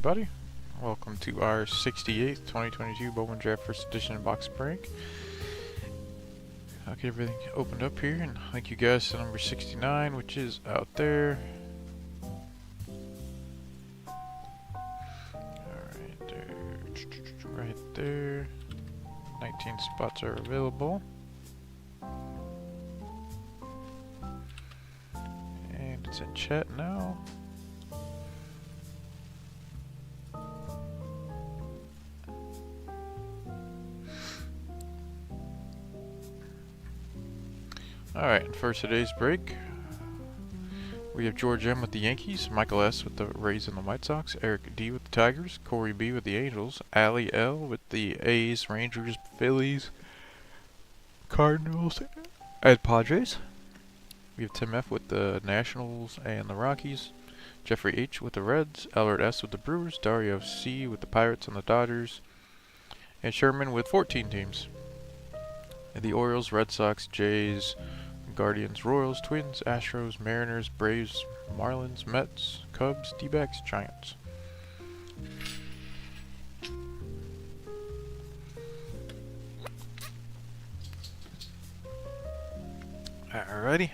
everybody. Welcome to our 68th 2022 Bowman Draft First Edition box break. I'll get everything opened up here and thank you guys to number 69, which is out there. Alright, there. Right there. 19 spots are available. And it's in chat now. Alright, for today's break, we have George M with the Yankees, Michael S with the Rays and the White Sox, Eric D with the Tigers, Corey B with the Angels, Allie L with the A's, Rangers, Phillies, Cardinals, and Padres. We have Tim F with the Nationals and the Rockies, Jeffrey H with the Reds, Albert S with the Brewers, Dario C with the Pirates and the Dodgers, and Sherman with 14 teams. And the Orioles, Red Sox, Jays, Guardians, Royals, Twins, Astros, Mariners, Braves, Marlins, Mets, Cubs, D-backs, Giants. Alrighty.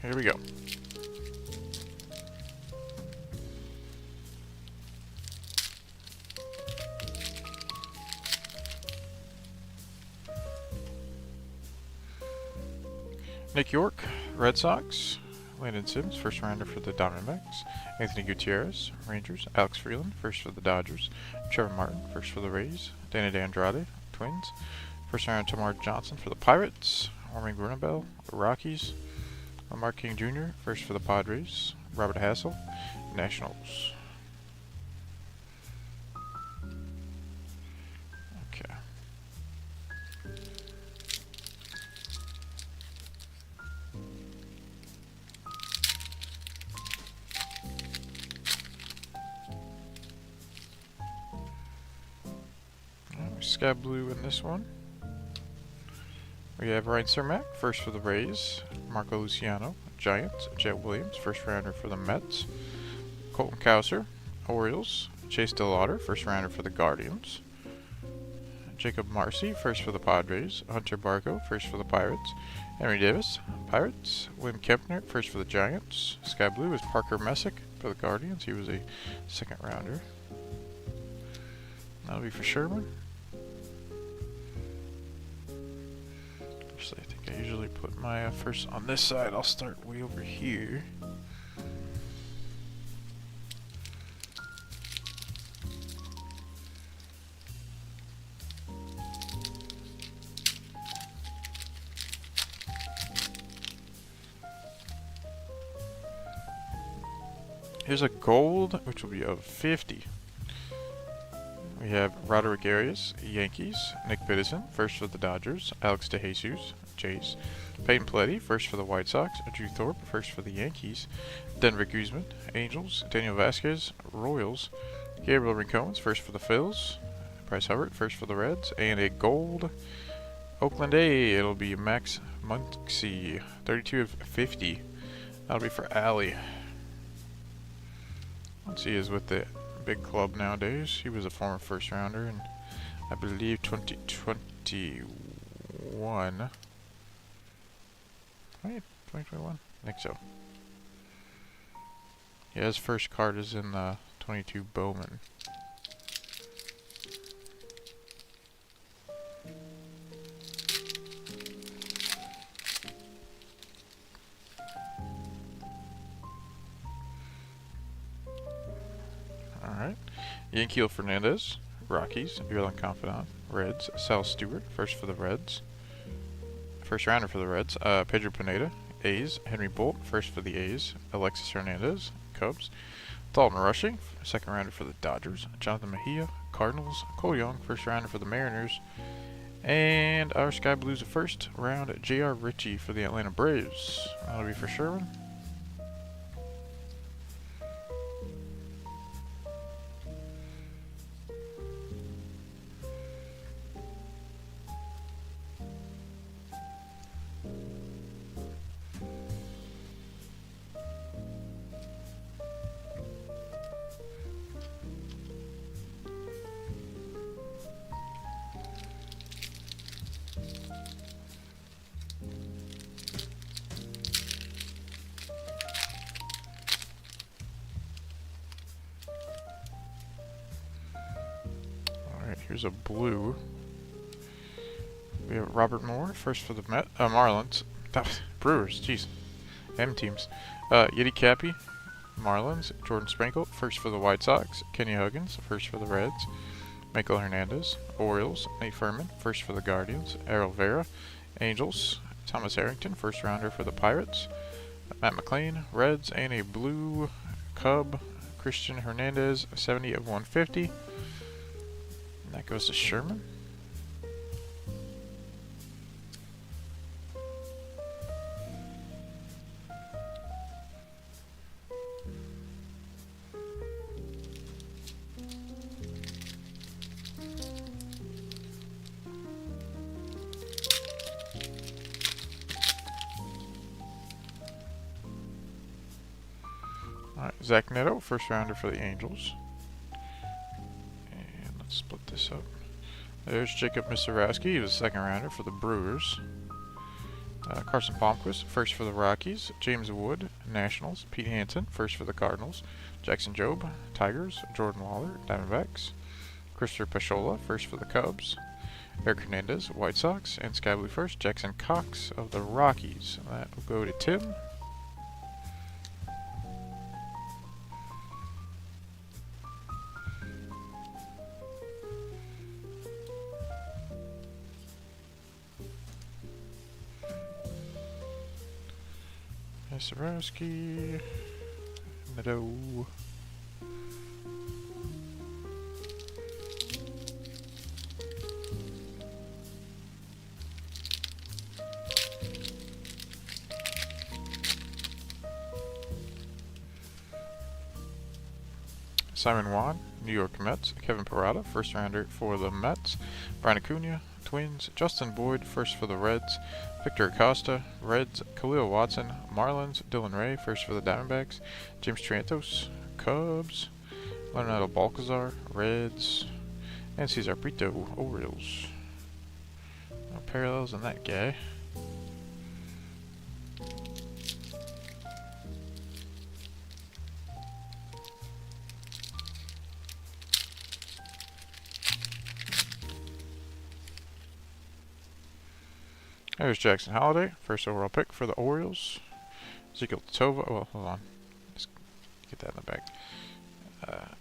Here we go. Nick York, Red Sox. Landon Sims, first rounder for the Diamondbacks. Anthony Gutierrez, Rangers. Alex Freeland, first for the Dodgers. Trevor Martin, first for the Rays. Danny Andrade, Twins. First rounder Tamar Johnson for the Pirates. Armin Grunenbell, Rockies. Mark King Jr., first for the Padres. Robert Hassel, Nationals. Okay. Sky Blue in this one. We have Ryan Cermak, first for the Rays. Marco Luciano, Giants. Jet Williams, first rounder for the Mets. Colton Cowser, Orioles. Chase Delauder, first rounder for the Guardians. Jacob Marcy, first for the Padres. Hunter Barco, first for the Pirates. Henry Davis, Pirates. Wim Kempner, first for the Giants. Sky Blue is Parker Messick for the Guardians. He was a second rounder. That'll be for Sherman. I think I usually put my first on this side. I'll start way over here. Here's a gold, which will be of 50. We have Roderick Arias, Yankees. Nick Biddison, first for the Dodgers. Alex DeJesus, Jays. Peyton Pletty, first for the White Sox. Drew Thorpe, first for the Yankees. Denver Guzman, Angels. Daniel Vasquez, Royals. Gabriel Rincones, first for the Phils. Bryce Hubbard, first for the Reds. And a gold Oakland A. It'll be Max Muncy, 32 of 50. That'll be for Allie. Muncy is with the big club nowadays. He was a former first rounder in, I believe, 2021. Right, 2021? I think so. Yeah, his first card is in the 22 Bowman. Yankiel Fernandez, Rockies. Yearling Confidant, Reds. Sal Stewart, first for the Reds. First rounder for the Reds. Pedro Pineda, A's. Henry Bolt, first for the A's. Alexis Hernandez, Cubs. Dalton Rushing, second rounder for the Dodgers. Jonathan Mejia, Cardinals. Cole Young, first rounder for the Mariners. And our Sky Blues, first round, J.R. Ritchie for the Atlanta Braves. That'll be for Sherman. Here's a blue. We have Robert Moore, first for the Marlins. Brewers, jeez. M teams. Yeti Cappy, Marlins. Jordan Sprinkle, first for the White Sox. Kenny Huggins, first for the Reds. Michael Hernandez, Orioles. Nate Furman, first for the Guardians. Errol Vera, Angels. Thomas Harrington, first rounder for the Pirates. Matt McLean, Reds. And a blue Cub, Christian Hernandez, 70 of 150. And that goes to Sherman. Alright, Zach Neto, first rounder for the Angels. Split this up. There's Jacob Misiorowski. He was a second rounder for the Brewers. Carson Palmquist, first for the Rockies. James Wood, Nationals. Pete Hansen, first for the Cardinals. Jackson Jobe, Tigers. Jordan Waller, Diamondbacks. Christopher Pachola, first for the Cubs. Eric Hernandez, White Sox. And Sky Blue first, Jackson Cox of the Rockies. That will go to Tim. Misiorowski, Neto. Simon Wan, New York Mets. Kevin Parada, first rounder for the Mets. Brian Acuna, Twins. Justin Boyd, first for the Reds. Victor Acosta, Reds. Khalil Watson, Marlins. Dylan Ray, first for the Diamondbacks. James Triantos, Cubs. Leonardo Balcazar, Reds. And Cesar Brito, Orioles. No parallels in that guy. There's Jackson Holliday, first overall pick for the Orioles. Ezekiel Tova, well, hold on. Let's get that in the back.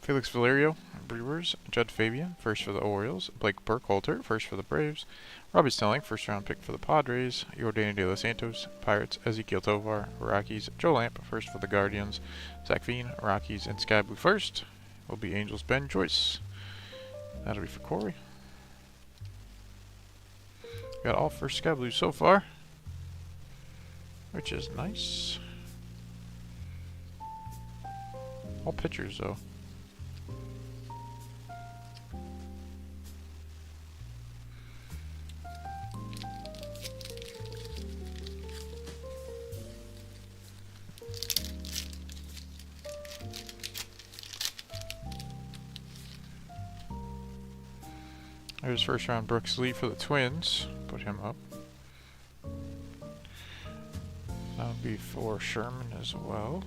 Felix Valerio, Brewers. Judd Fabian, first for the Orioles. Blake Burkhalter, first for the Braves. Robbie Snelling, first round pick for the Padres. Yordan De Los Santos, Pirates. Ezekiel Tovar, Rockies. Joe Lamp, first for the Guardians. Zach Veen, Rockies. And Sky Blue first will be Angels Ben Joyce. That'll be for Corey. Got all first Sky Blue so far, which is nice. All pitchers though. There's first round Brooks Lee for the Twins. Put him up. That'll be for Sherman as well.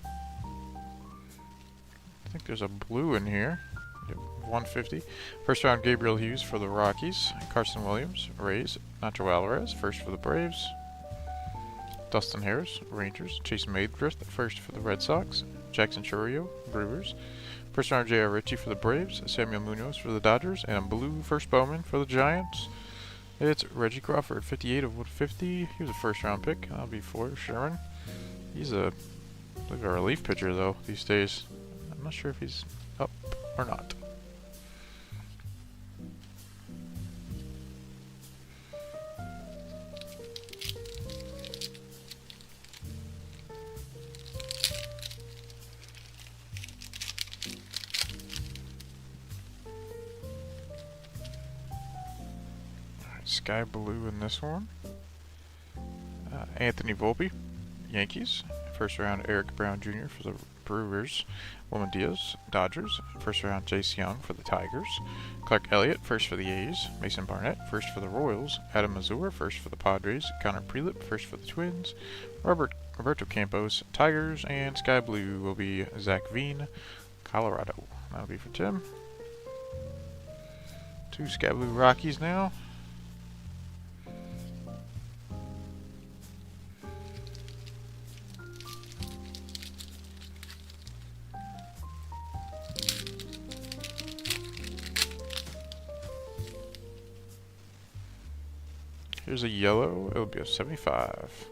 I think there's a blue in here. Yep, 150. First round Gabriel Hughes for the Rockies. Carson Williams, Rays. Nacho Alvarez, first for the Braves. Dustin Harris, Rangers. Chase Maidrith, first for the Red Sox. Jackson Chourio, Brewers. First round J.R. Ritchie for the Braves. Samuel Munoz for the Dodgers. And a blue first Bowman for the Giants. It's Reggie Crawford, 58 of 150. He was a first round pick. That'll be for Sherman. He's a relief pitcher though these days. I'm not sure if he's up or not. Sky blue in this one. Anthony Volpe, Yankees. First round Eric Brown Jr. for the Brewers. Wilman Diaz, Dodgers. First round Jace Young for the Tigers. Clark Elliott, first for the A's. Mason Barnett, first for the Royals. Adam Mazur, first for the Padres. Connor Prelip, first for the Twins. Roberto Campos, Tigers. And Sky blue will be Zach Veen, Colorado. That'll be for Tim. 2 Sky blue Rockies now. Here's a yellow. It'll be a 75.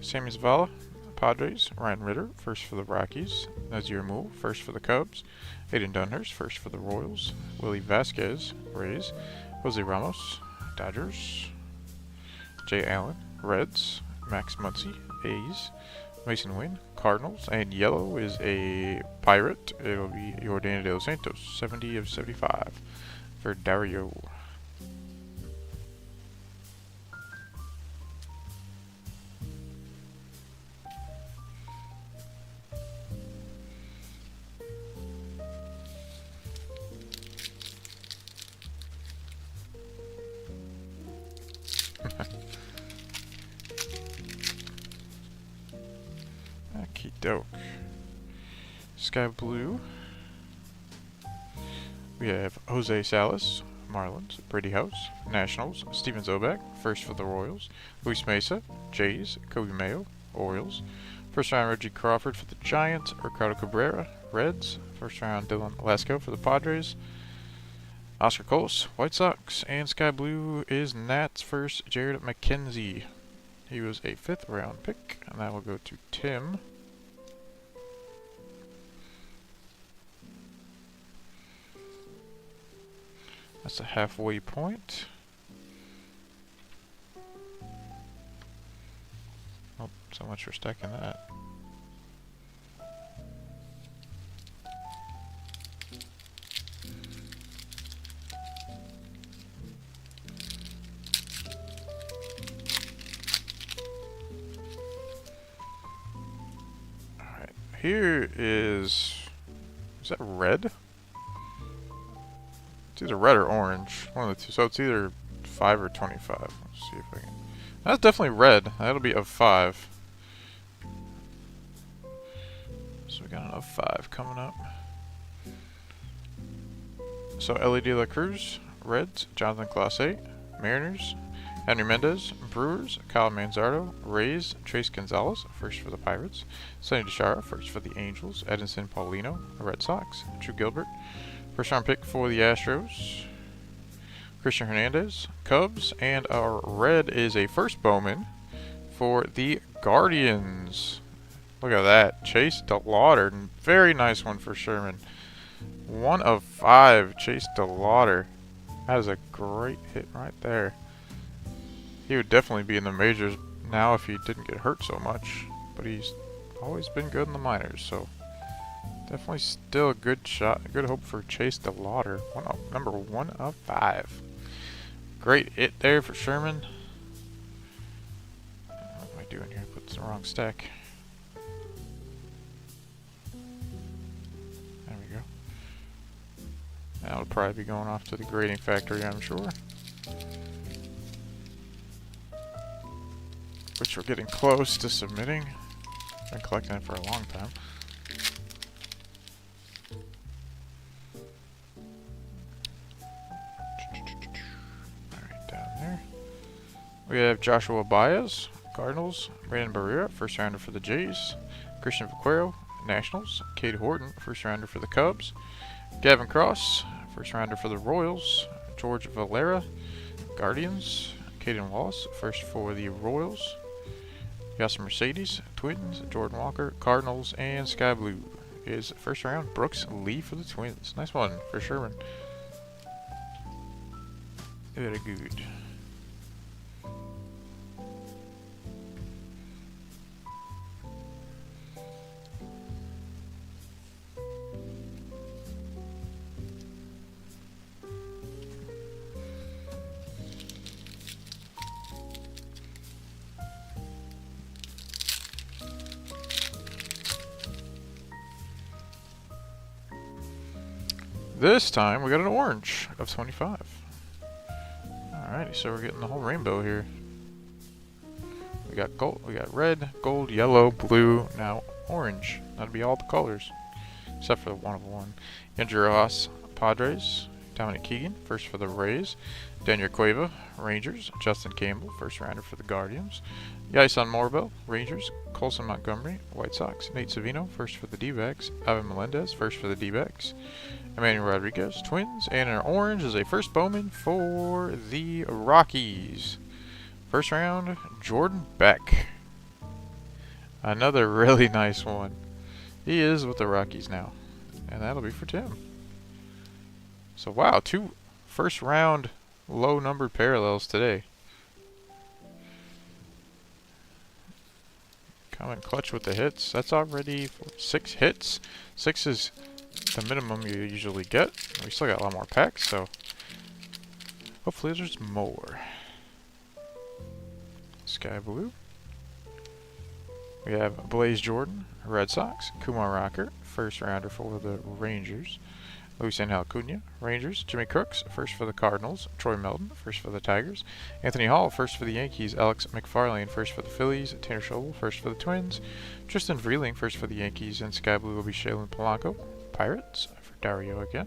Sammy Zavala, Padres. Ryan Ritter, first for the Rockies. Nazir Mool, first for the Cubs. Aiden Dunhurst, first for the Royals. Willie Vasquez, Rays. Jose Ramos, Dodgers. Jay Allen, Reds. Max Muncy, A's. Mason Wynn, Cardinals. And yellow is a Pirate. It'll be Yordan de los Santos, 70 of 75 for Dario. Okey-doke. Sky blue. We have Jose Salas, Marlins. Brady House, Nationals. Steven Zobak, first for the Royals. Luis Mesa, Jays. Kobe Mayo, Orioles. First round Reggie Crawford for the Giants. Ricardo Cabrera, Reds. First round Dylan Lasco for the Padres. Oscar Colas, White Sox. And Sky blue is Nats first, Jared McKenzie. He was a 5th round pick, and that will go to Tim. That's a halfway point. Oh, so much for stacking that. Alright, here is that red? It's either red or orange, one of the two. So it's either 5 or 25. Let's see if I can. That's definitely red. That'll be of 5. So we got an of 5 coming up. So Ellie De La Cruz, Reds. Jonathan Clase, Mariners. Henry Mendez, Brewers. Kyle Manzardo, Rays. Trace Gonzalez, first for the Pirates. Sonny DeShara, first for the Angels. Edinson Paulino, the Red Sox. Drew Gilbert, first round pick for the Astros. Christian Hernandez, Cubs. And our red is a first Bowman for the Guardians. Look at that. Chase DeLauder. Very nice one for Sherman. 1 of 5. Chase DeLauder. That is a great hit right there. He would definitely be in the majors now if he didn't get hurt so much. But he's always been good in the minors, so definitely still a good shot, good hope for Chase DeLauder. Number 1 of 5. Great hit there for Sherman. What am I doing here? Put the wrong stack. There we go. That'll probably be going off to the grading factory, I'm sure. Which we're getting close to submitting. Been collecting it for a long time. We have Joshua Baez, Cardinals. Brandon Barrera, first rounder for the Jays. Christian Vaquero, Nationals. Cade Horton, first rounder for the Cubs. Gavin Cross, first rounder for the Royals. George Valera, Guardians. Caden Wallace, first for the Royals. Yasser Mercedes, Twins. Jordan Walker, Cardinals. And Sky Blue is first round. Brooks Lee for the Twins. Nice one for Sherman. Very good. This time we got an orange of 25. Alrighty, so we're getting the whole rainbow here. We got gold, we got red, gold, yellow, blue, now orange. That'd be all the colors, except for the 1 of 1. Andrew Ross, Padres. Dominic Keegan, first for the Rays. Daniel Cueva, Rangers. Justin Campbell, first rounder for the Guardians. Yason Morbell, Rangers. Colson Montgomery, White Sox. Nate Savino, first for the D-backs. Ivan Melendez, first for the D-backs. Emmanuel Rodriguez, Twins. And an orange is a first Bowman for the Rockies. First round, Jordan Beck. Another really nice one. He is with the Rockies now. And that'll be for Tim. So wow, 2 first round low numbered parallels today. Coming clutch with the hits. That's already 6 hits. 6 is the minimum you usually get. We still got a lot more packs, so hopefully there's more. Sky Blue. We have Blaze Jordan, Red Sox. Kumar Rocker, first rounder for the Rangers. Luis Angel Acuna, Rangers. Jimmy Crooks, first for the Cardinals. Troy Melton, first for the Tigers. Anthony Hall, first for the Yankees. Alex McFarlane, first for the Phillies. Tanner Schobel, first for the Twins. Tristan Vreeling, first for the Yankees. And Sky Blue will be Shaylin Polanco, Pirates, for Dario again.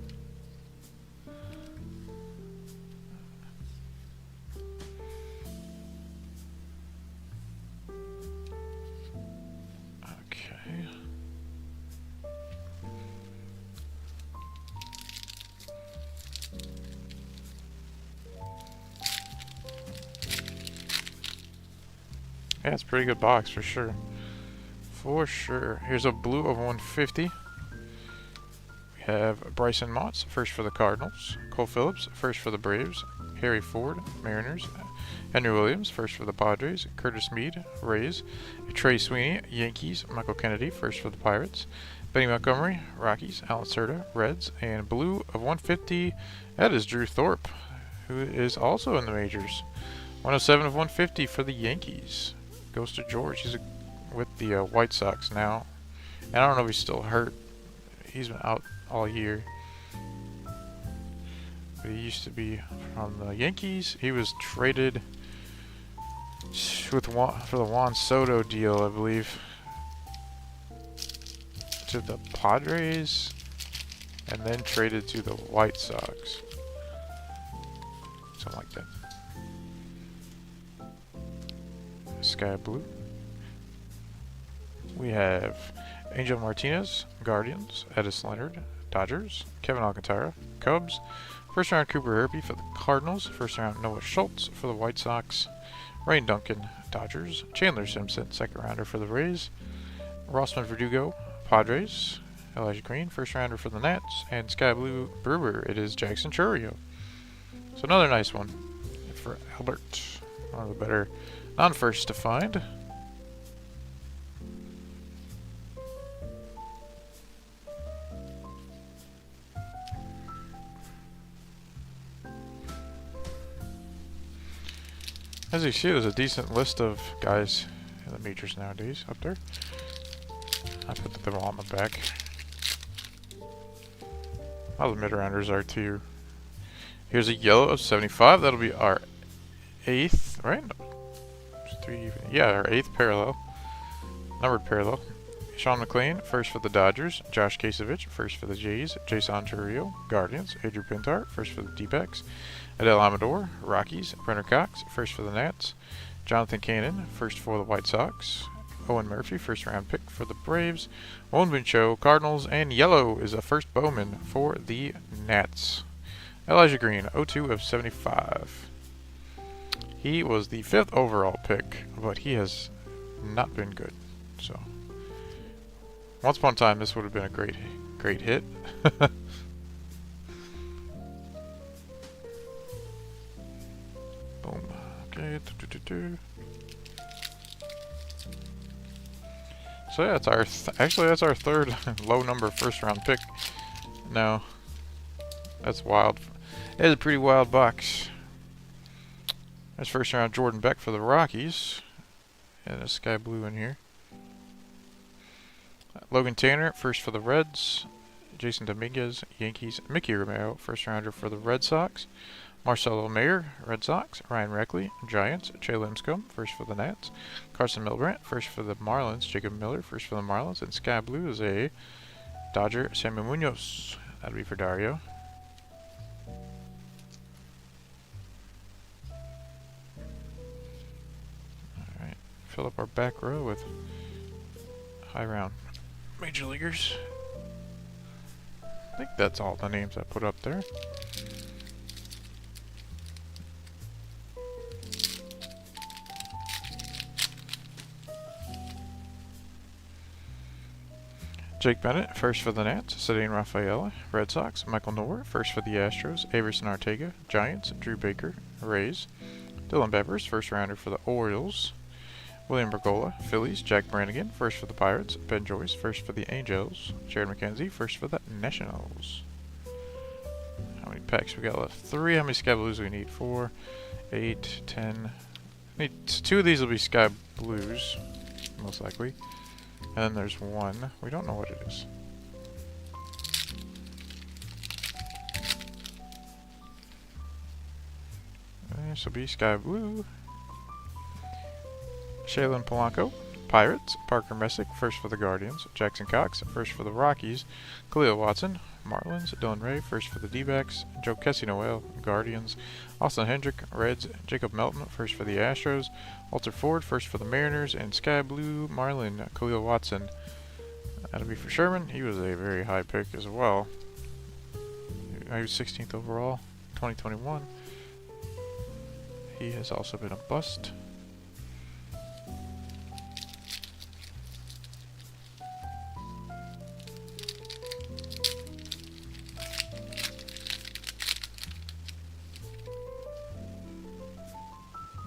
Okay. Yeah, it's a pretty good box for sure. For sure. Here's a blue of 150. We have Bryson Motts, first for the Cardinals. Cole Phillips, first for the Braves. Harry Ford, Mariners. Henry Williams, first for the Padres. Curtis Mead, Rays. Trey Sweeney, Yankees. Michael Kennedy, first for the Pirates. Benny Montgomery, Rockies. Alan Cerda, Reds. And blue of 150, that is Drew Thorpe, who is also in the majors. 107 of 150 for the Yankees. Goes to George. He's with the White Sox now. And I don't know if he's still hurt. He's been out all year. But he used to be from the Yankees. He was traded for the Juan Soto deal, I believe, to the Padres, and then traded to the White Sox. Something like that. Sky Blue. We have Angel Martinez, Guardians. Edis Leonard, Dodgers. Kevin Alcantara, Cubs. First round Cooper Herpy for the Cardinals. First round Noah Schultz for the White Sox. Ryan Duncan, Dodgers. Chandler Simpson, second rounder for the Rays. Rossman Verdugo, Padres. Elijah Green, first rounder for the Nats. And Sky Blue Brewer, it is Jackson Chourio. So another nice one for Albert. One of the better non-first to find. As you see, there's a decent list of guys in the majors nowadays up there. I put them all on the back. All the mid-rounders are too. Here's a yellow of 75. That'll be our 8th, right? No, 3 even. Yeah, our 8th parallel. Numbered parallel. Sean McLean, first for the Dodgers. Josh Kasevich, first for the Jays. Jason Churrio, Guardians. Adrian Pintar, first for the D-backs. Adele Amador, Rockies. Brenner Cox, first for the Nats. Jonathan Cannon, first for the White Sox. Owen Murphy, first round pick for the Braves. Wonbin Cho, Cardinals. And yellow is a first Bowman for the Nats. Elijah Green, 02 of 75. He was the 5th overall pick, but he has not been good. So, once upon a time, this would have been a great hit. Boom. Okay. So yeah, it's our actually that's our 3rd low number first round pick. No, that's wild. It is a pretty wild box. There's first round Jordan Beck for the Rockies, and a sky blue in here. Logan Tanner, first for the Reds. Jason Dominguez, Yankees. Mickey Romero, first rounder for the Red Sox. Marcelo Mayer, Red Sox. Ryan Reckley, Giants. Che Limscomb, first for the Nats. Carson Milbrandt, first for the Marlins. Jacob Miller, first for the Marlins. And sky blue is a Dodger, Samuel Munoz. That'll be for Dario. Alright, fill up our back row with high round major leaguers. I think that's all the names I put up there. Jake Bennett, first for the Nats. Ceddanne Rafaela, Red Sox. Michael Noer, first for the Astros. Averson Arteaga, Giants. Drew Baker, Rays. Dylan Bevers, first rounder for the Orioles. William Bergolla, Phillies. Jack Brannigan, first for the Pirates. Ben Joyce, first for the Angels. Jared McKenzie, first for the Nationals. How many packs we got left? 3. How many Sky Blues do we need? 4, 8, 10. Need 2 of these will be Sky Blues, most likely. And then there's 1. We don't know what it is. This will be Sky Blue. Shaylin Polanco, Pirates. Parker Messick, first for the Guardians. Jackson Cox, first for the Rockies. Khalil Watson, Marlins. Dylan Ray, first for the D-backs. Joe Kessie-Noel, Guardians. Austin Hendrick, Reds. Jacob Melton, first for the Astros. Walter Ford, first for the Mariners. And Sky Blue Marlin, Khalil Watson. That'll be for Sherman. He was a very high pick as well. He was 16th overall, 2021. He has also been a bust.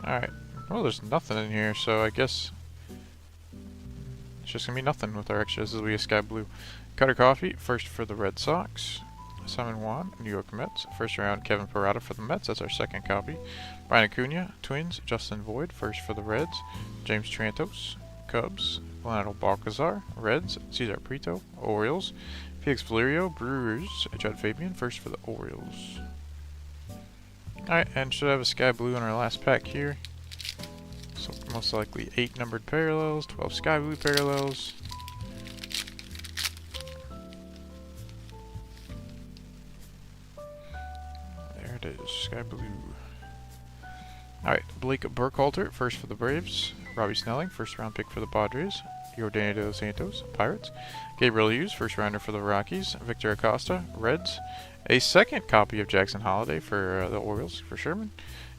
Alright, well there's nothing in here, so I guess it's just gonna be nothing with our extras. This will be a Sky Blue. Cutter Coffee, first for the Red Sox. Simon Juan, New York Mets. First round, Kevin Parada for the Mets. That's our second copy. Brian Acuna, Twins. Justin Void, first for the Reds. James Trantos, Cubs. Leonardo Balcazar, Reds. Cesar Prieto, Orioles. Felix Valerio, Brewers. Judd Fabian, first for the Orioles. Alright, and should have a Sky Blue in our last pack here. So most likely 8 numbered parallels, 12 Sky Blue parallels. There it is, Sky Blue. Alright, Blake Burkhalter, first for the Braves. Robbie Snelling, first round pick for the Padres. Yordan De Los Santos, Pirates. Gabriel Hughes, first rounder for the Rockies. Victor Acosta, Reds. A second copy of Jackson Holiday for the Orioles, for Sherman.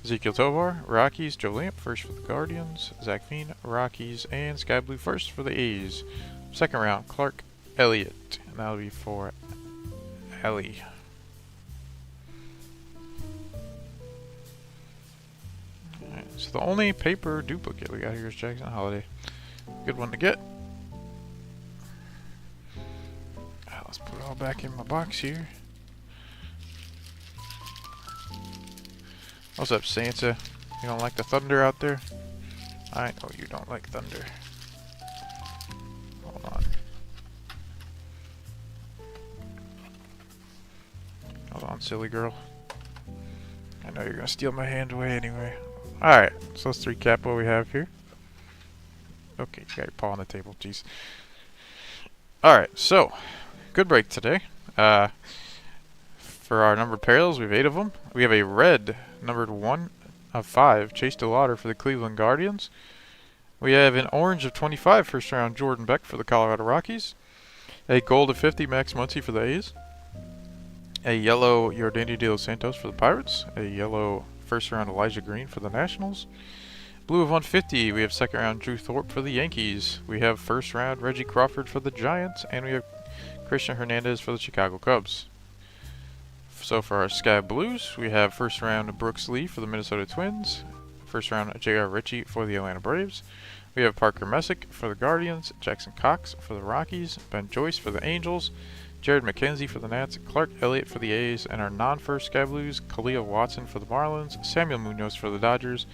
Ezekiel Tovar, Rockies. Joe Lamp, first for the Guardians. Zach Veen, Rockies. And Sky Blue first for the A's. Second round, Clark Elliott. And that'll be for Ellie. Alright, so the only paper duplicate we got here is Jackson Holiday. Good one to get. Let's put it all back in my box here. What's up, Santa? You don't like the thunder out there? I know you don't like thunder. Hold on. Hold on, silly girl. I know you're gonna steal my hand away anyway. Alright, so let's recap what we have here. Okay, you got your paw on the table, jeez. Alright, so, good break today. For our numbered parallels, we have 8 of them. We have a red, numbered 1 of 5, Chase DeLauder for the Cleveland Guardians. We have an orange of 25, first round Jordan Beck for the Colorado Rockies. A gold of 50, Max Muncy for the A's. A yellow Yordandy De Los Santos for the Pirates. A yellow first round Elijah Green for the Nationals. Blue of 150, we have second round Drew Thorpe for the Yankees. We have first round Reggie Crawford for the Giants. And we have Christian Hernandez for the Chicago Cubs. So for our Sky Blues, we have first round Brooks Lee for the Minnesota Twins. First round J.R. Ritchie for the Atlanta Braves. We have Parker Messick for the Guardians. Jackson Cox for the Rockies. Ben Joyce for the Angels. Jared McKenzie for the Nats. Clark Elliott for the A's. And our non-first Sky Blues, Khalil Watson for the Marlins. Samuel Munoz for the Dodgers.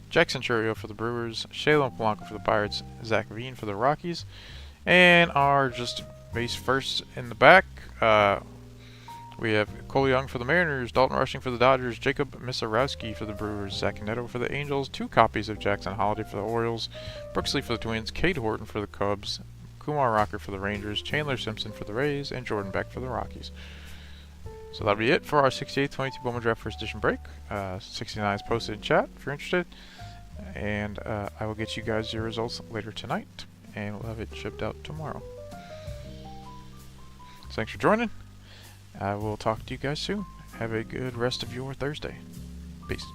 Jackson Chourio for the Brewers. Shailen Polanco for the Pirates. Zach Veen for the Rockies. And our just base first in the back, we have Cole Young for the Mariners, Dalton Rushing for the Dodgers, Jacob Misarowski for the Brewers, Zach Neto for the Angels, 2 copies of Jackson Holliday for the Orioles, Brooks Lee for the Twins, Cade Horton for the Cubs, Kumar Rocker for the Rangers, Chandler Simpson for the Rays, and Jordan Beck for the Rockies. So that'll be it for our 68-22 Bowman Draft First Edition break. 69 is posted in chat if you're interested. And I will get you guys your results later tonight, and we'll have it shipped out tomorrow. So thanks for joining. I will talk to you guys soon. Have a good rest of your Thursday. Peace.